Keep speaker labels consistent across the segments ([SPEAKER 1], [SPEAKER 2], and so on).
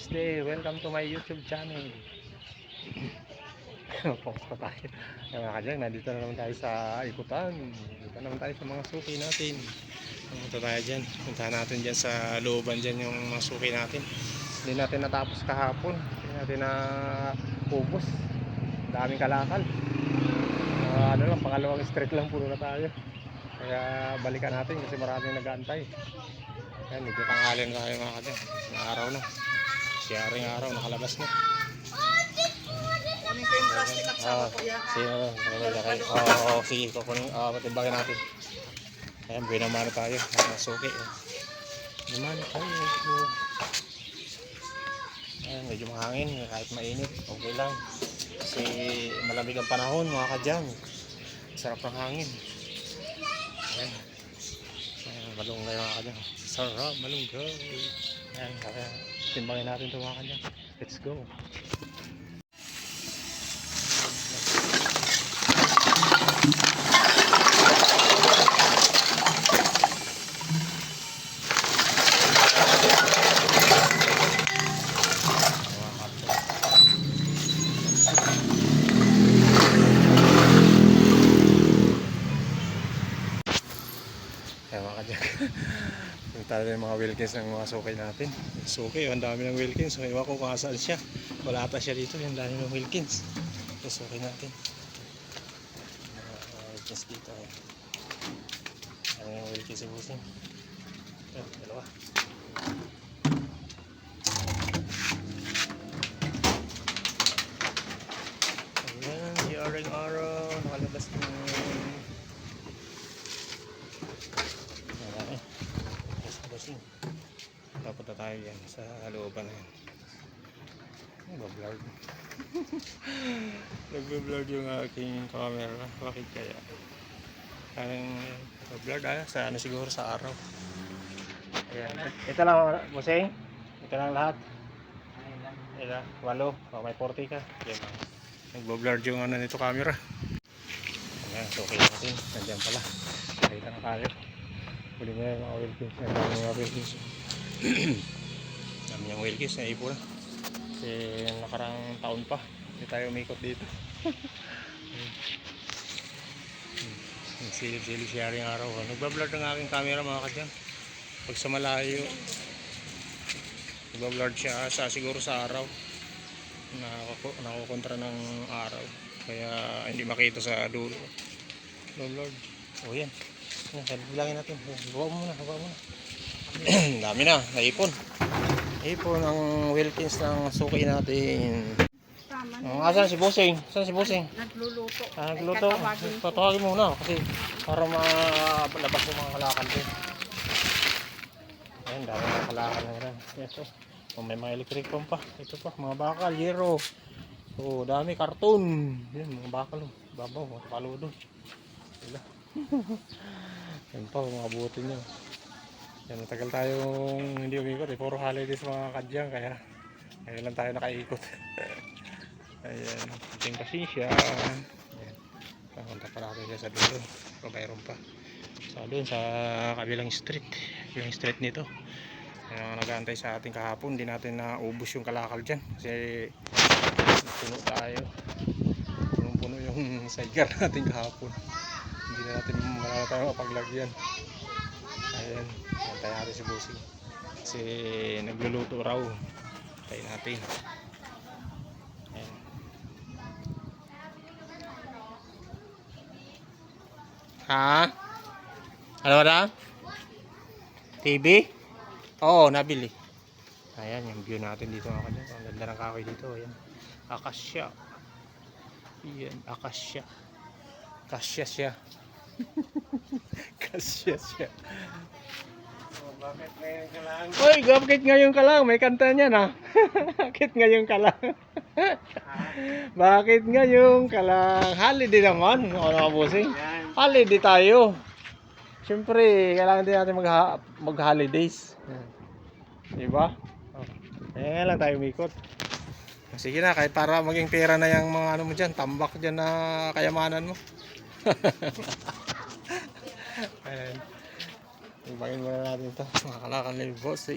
[SPEAKER 1] Wednesday. Welcome to my YouTube channel. Post pa tayo. Mga kadyang, nandito na naman tayo sa ikutan. Dito naman tayo sa mga suki natin. Punta tayo dyan. Punta natin dyan sa looban dyan yung mga suki natin. Hindi natin natapos kahapon. Hindi natin na ubos. Daming kalakal. Ano lang, pangalawang street lang puno na tayo. Kaya balikan natin kasi maraming nag-aantay. Ayan, medyo tanghali na tayo mga kadyang. Na araw na. Sharing araw, nakalabas na.
[SPEAKER 2] Kunin ko yung plastic at saka kuya.
[SPEAKER 1] Sige, kukunin, patimbangin natin. Ayan, binamano tayo. Suki. Binamano tayo. Ayan, medyo mahangin, kahit mainit, okay lang. Kasi malamig ang panahon mga kadyang. Sarap ng hangin. Ayan. Malunggay mga kadyang. Sarap, malunggay. Ayan, kaya timbangin natin ito mga kadyang. Let's go. Ayan mga kadyang. Punta na yung mga Wilkins ng mga suki natin. Suki, ang dami ng Wilkins. So, iwan ko kung saan siya. Wala ata siya dito. Yung dami ng Wilkins. Yung suki natin. Wilkins dito. Ayan yung Wilkins si Busing. Ayan, dalawa. Ayan, yaring araw. Nakalabas na. Papunta tayo yan sa looban na yan. Nagbablurred. Nagbablurred yung aking camera. Bakit kaya? Parang nagbablurred sa ano siguro sa araw. Ayan. Ito lang, Busing? Ito lang lahat? Ito, 8. May 40 ka. Ayan. Nagbablurred yung ano nito camera. Ayan, so okay natin. Nandiyan pala. Nakita na tayo. Huli mo yung mga Wilkins. Mga Wilkins. Dami yung Wilkins na ipo na. Kasi nakarang taon pa hindi tayo umikot dito. Silip-silip siya rin araw. Nagbablur ng aking camera mga kadyang. Pag sa malayo nagbablur siya siguro sa araw. Nakukontra ng araw. Kaya hindi makita sa dulo. Nagbablur. O yan. Bilangin natin. Huwag mo na. Dami na. Naipon. Ipon ang Wilkins ng suki natin. Asan si Busing? Saan si Busing?
[SPEAKER 2] Nagluluto.
[SPEAKER 1] Nagluto. Tatawagin muna kasi para malabas yung mga kalakal din. Ayan, dami mga kalakal na yan. Ito. May mga electric pump pa. Ito pa, mga bakal, yero. So, dami karton. Yan, mga bakal. Babaw, mga palo doon. Sila. Yan pa, mga buti nyo. Yan, matagal tayong hindi umikot. Puro holidays mga kadyang. Kaya ngayon lang tayo nakaikot. Ayan, ating pasensya. Ayan, papunta pa natin siya sa dulo. Pabayron pa. So, doon sa kabilang street. Kabilang street nito. Ayan, nag-aantay sa ating kahapon. Hindi natin naubos yung kalakal dyan. Kasi puno tayo. Punong-puno yung sidecar natin kahapon. Hindi na natin malala tayo mapaglagyan. Ayan, antay natin si Busing kasi nagluluto raw. Antay natin. Ayan. Ha? Ano na? TV? Oo, nabili. Ayan yung view natin dito mga kanyan. Ang ganda ng kahoy dito. Ayan. Akasya. Ayan, akasya. Kasya siya. Kasya siya. Bakit ngayon ka lang? Uy, bakit ngayon ka lang? May kanta niya na. Bakit ngayon ka lang? Bakit ngayon ka lang? Holiday naman. Ano ka Busing? Holiday tayo. Siyempre, kailangan din natin mag-holidays. Diba? Kaya lang tayo umikot. Sige na, kahit para maging pera na yung mga ano mo dyan. Tambak dyan na kayamanan mo. Ayan. Ibangin muna natin ito. Mga kalakal na yung boss.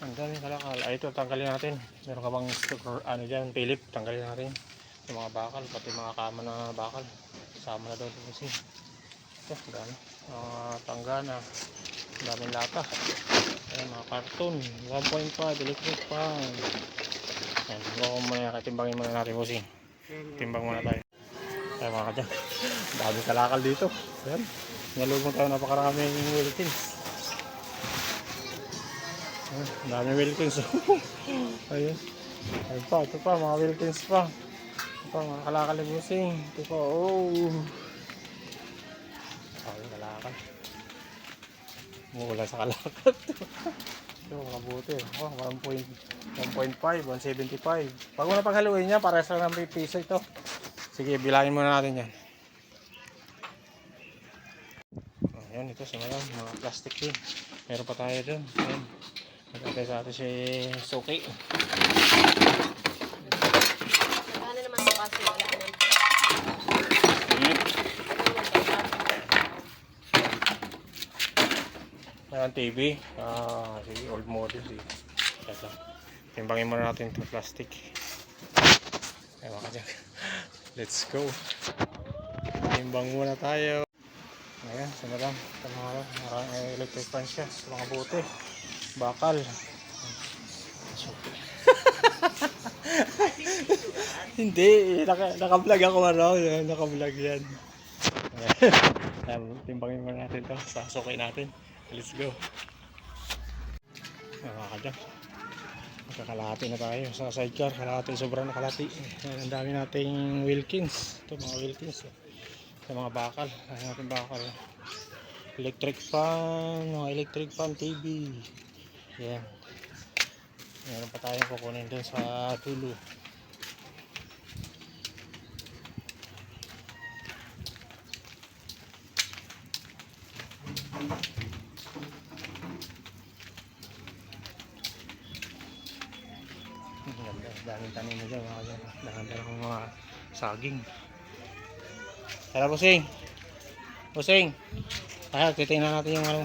[SPEAKER 1] Ang dami kalakal. Ay, ito, tanggalin natin. Meron ka bang ano dyan, Philip? Tanggalin natin. Yung mga bakal, pati mga kama na bakal. Sama na daw ito kasi. Ito, dami. Tanggana. Daming lata. Ayan, mga karton. 1.5 electric fan. Ayan, timbangin muna natin kasi. Timbang muna tayo. Ayan mga kadyan. Daming kalakal dito. Ayan. Nalugong tayo napakaraming Wilkins. Ayan, daming Wilkins. Ayun. Ayun pa, ito pa, mga Wilkins pa. Ito pa, mga kalakal ni Busing. Ito pa, oh. Ayun, kalakal. Mula sa kalakal. Ito, makabuti. Oh, 1.5, 175. Pag mo na paghaluin niya, para sa ng piso ito. Sige, bilangin muna natin yan. Ayan, ito sa mga plastic din. Meron pa tayo dun. Ayan. Nagkakay sa atin si Suki.
[SPEAKER 2] Ano naman ito kasi wala naman.
[SPEAKER 1] Ayan, TV. Sige, old model. Sige. Ito. Timbangin muna natin ito, plastic. Ayan mga dyan. Let's go. Timbang muna tayo. Ayan, sinalang. Ito mga electric fan siya. Mga bote. Bakal. Hindi. Naka-vlog ako naka-vlog yan. Ayan, timbangin muna natin ito. Sasukay natin. Let's go. Nakakadyan. Magkakalahati na tayo sa sidecar. Kalahati, sobrang nakalahati. Ang dami nating Wilkins. Ito mga Wilkins. Ito mga bakal. Ayan natin bakal. Electric fan, TV. Ayan. Meron pa tayong kukunin dun sa tulo. Daming tanim na dyan, dahan-dahan mga saging. Tara, Busing. Busing. Kaya titingnan natin yung ano.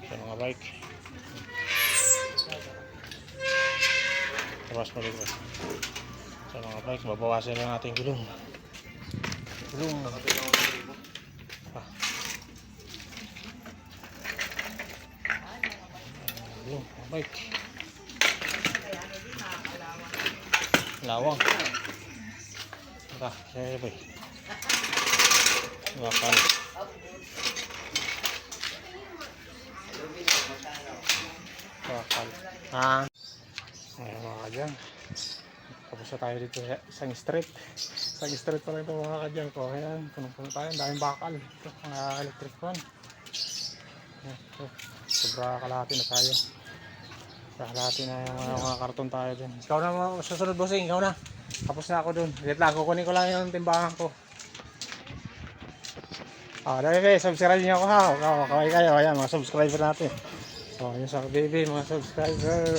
[SPEAKER 1] Sa mga bike. Tapos mo dito. Sa mga bike, babawasan lang natin gulong. Gulong. Bike. Lawang. Ito, sige boy. Bakal. Bakal. Ayan mga kadyan. Tapos na tayo dito sa isang street. Isang street pa lang ito mga kadyan ko. Ayan, punong-puno tayo. Ang daming bakal. Ito, mga electric fan. Ito, sobra kalahati na tayo. Kalahati na yung mga karton tayo dyan. Ikaw na susunod, Bossing. Ikaw na. Tapos na ako dun. Wait lang, kukunin ko lang yung timbangan ko. Dahil kayo, subscribe niyo ako ha. Kaway kayo. Ayan, mga subscriber natin. Yung sa baby, mga subscriber.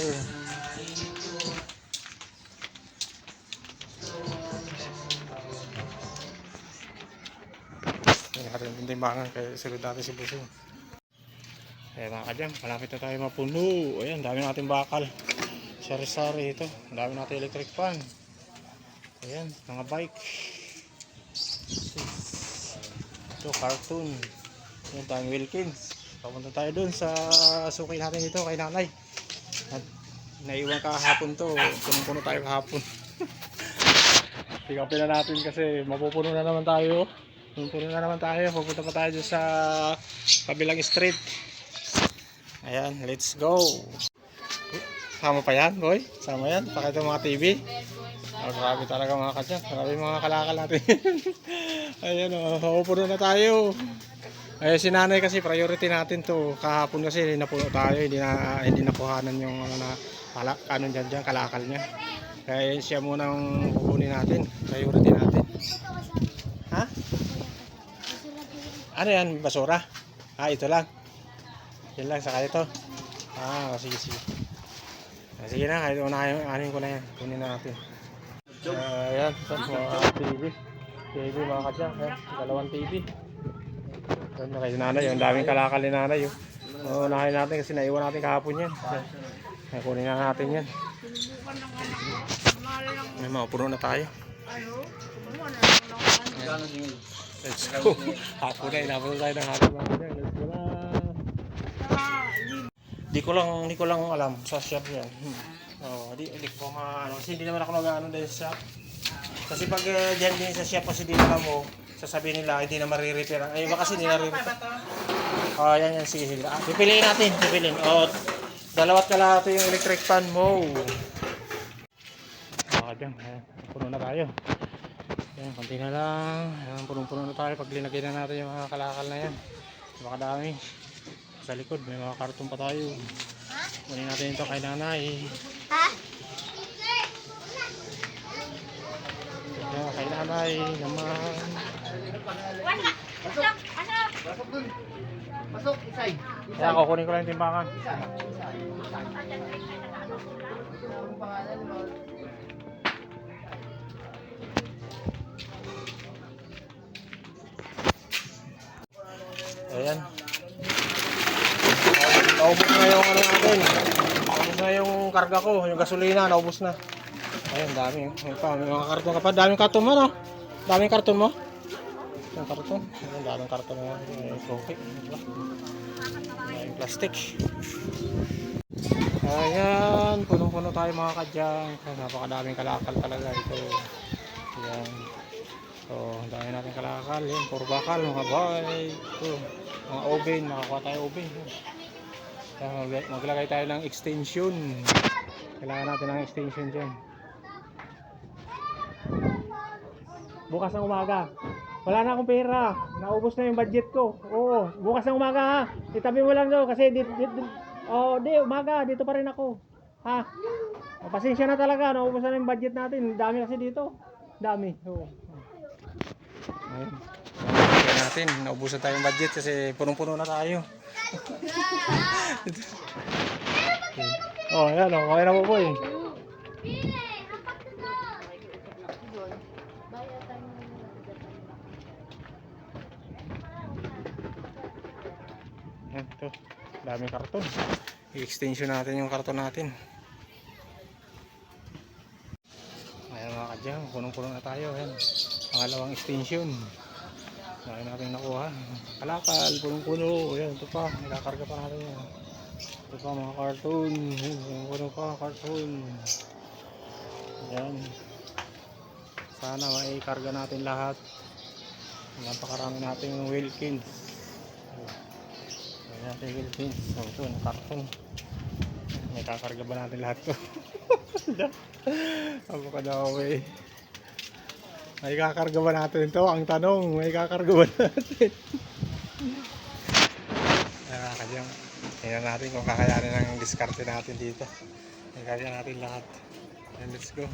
[SPEAKER 1] Hindi natin yung timbangan. Kaya sunod natin si Bossing. Ayan mga kadyan, malapit na tayo mapuno. Ayan, dami natin bakal. Sari-sari ito. Dami natin electric fan. Ayan, mga bike. Ito, cartoon. Ayan, tayong Wilkins. Papunta tayo dun sa suki natin dito kay nanay. At naiwan kahapon to. Punong-puno tayo kahapon. Tigapin na natin kasi mapupuno na naman tayo. Puno na naman tayo. Pupunta pa tayo dun sa kabilang street. Ayan, let's go. Sama pa yan, boy. Sama yan. Pakita mga TV. Grabe talaga mga kadyan. Grabe mga kalakal natin. Ayan, pupuno na tayo. Ay, si nanay kasi priority natin to. Kahapon kasi napuno tayo. Hindi nakuhanan yung ano dyan, kalakal niya. Kaya siya muna ang kukunin natin. Priority natin. Ha? Ano yan? Basura? Ito lang. Yan lang, saka ito. Sige. Sige na, kahit unahin ko na yan. Kunin na natin. Ayan, ito mga TV. TV mga kadyan. Dalawang TV. Doon na kay nanay, yung daming kalakal ni nanay. Unahin natin kasi naiwan natin kahapon yan. Ay, kunin na natin yan. May mga puno na tayo. Let's go. Hapon na, inabot tayo ng hapon natin. Let's go na. Di ko lang alam sa shop yan. Di ko ano, kasi hindi naman ako nag-ano dahil sa shop. Kasi pag dyan din sa shop kasi di alam mo, sasabihin nila hindi na marirepair. Ay iba kasi hindi na repair. Yan sige. Pipiliin natin, pipiliin. Dalawat kalahati yung electric fan mo. Diyan, puno na tayo. Yan, konti na lang. Yan, punong-puno na tayo pag linagay na natin yung mga kalakal na yan. Baka dami. Sa likod may mga karton pa tayo. Kunin natin ito kay nanay. Kay nanay naman.
[SPEAKER 3] Pasok, isay.
[SPEAKER 1] Kaya kukunin ko lang yung timbangan. Ayan. Naubos na yung ano natin. Naubos na yung karga ko, yung gasolina, naubos na. Ayun, dami. May mga karton ka pa. Daming karton mo, no? Daming karton mo? Yung karton. Ayun, daming karton mo. Yung coffee. Yung plastic. Ayan, punong-puno tayo mga kadyang. Napakadaming kalakal talaga ito. Ayan. So, dami natin kalakal. Yan, puro bakal, mga bike. Ito, mga oven. Nakakuha tayo oven. Maglagay tayo ng extension. Kailangan natin ng extension dyan. Bukas ng umaga. Wala na akong pera. Naubos na yung budget ko. Oo, bukas ng umaga ha. Itabi mo lang daw kasi umaga. Dito pa rin ako. Ha? Pasensya na talaga. Naubos na yung budget natin. Dami kasi dito. Dami. Oo. Ayun. Kaya natin. Naubusan tayong budget kasi punong-puno na tayo. Ayan o. Okay na po po eh. Ito, daming karton. I-extension natin yung karton natin. Ayan mga kadyang, punong-puno na tayo. Ayan, pangalawang extension. Dami natin nakuha. Kalakal, punong-puno. Ayan, ito pa, nakakarga pa natin yan. Ito pa mga karton. Punong-puno pa, karton. Ayan. Sana maikarga natin lahat. Napakarami natin yung Wilkins. Natin Wilkins. So ito, karton. May kakarga ba natin lahat to? Abukadawi. May kakarga ba natin ito? Ang tanong, may kakarga ba natin? Kanyang tingnan natin kung kakayanin ang diskarte natin dito. Kaya natin lahat. And let's go.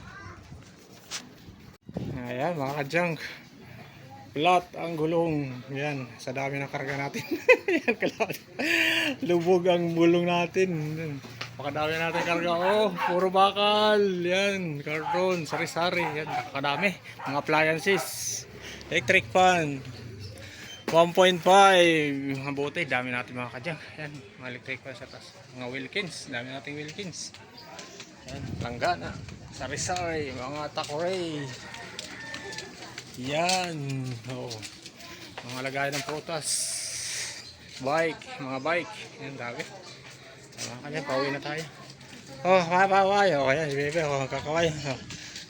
[SPEAKER 1] Ayan mga kadyang. Flat ang gulong. Yan, sa dami ng karga natin. Yan, kalat. Lubog ang gulong natin. Pakadami natin karga. Oh, puro bakal. Yan, karton, sari-sari. Yan, nakakadami. Mga appliances. Electric fan. 1.5. Mga bote, dami natin mga kadyang. Yan, mga electric fan sa taas. Mga Wilkins, dami nating Wilkins. Yan, langgana. Sari-sari, mga Takoray. Yan, mga lagay ng prutas, mga bike, yan dami. Kanya, pauwi na tayo. Kakaway, kaya si Bebe, kakaway.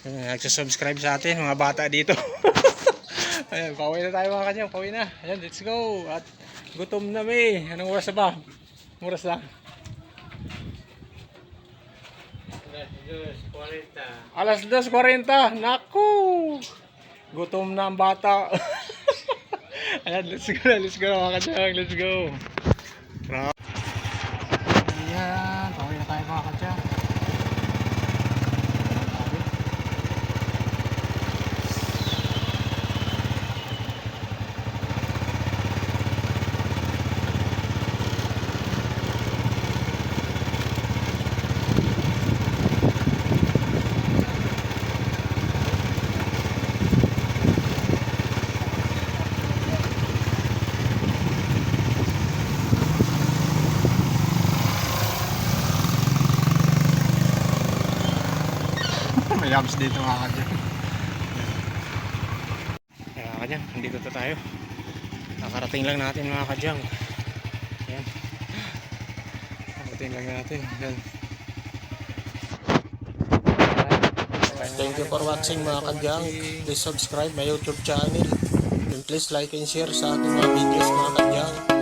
[SPEAKER 1] Nagsusubscribe sa atin, mga bata dito. Ayan, pauwi na tayo mga kanya, pauwi na. Ayan, let's go. At gutom na may. Anong oras na ba? Oras lang. 2:40. Alas 2:40. Naku! Gutom na ang bata. Ayan, let's go mga kadyang, let's go. Ayan, pauwi na tayo mga kadyang.
[SPEAKER 3] May abs dito mga kadyan.
[SPEAKER 1] Kaya kadyang, nandito to tayo. Nakarating lang natin mga kadyang. Ayan. Nakarating lang natin. Ayan. Thank you for watching mga kadyang. Please subscribe my YouTube channel. And please like and share sa ating mga videos mga kadyang.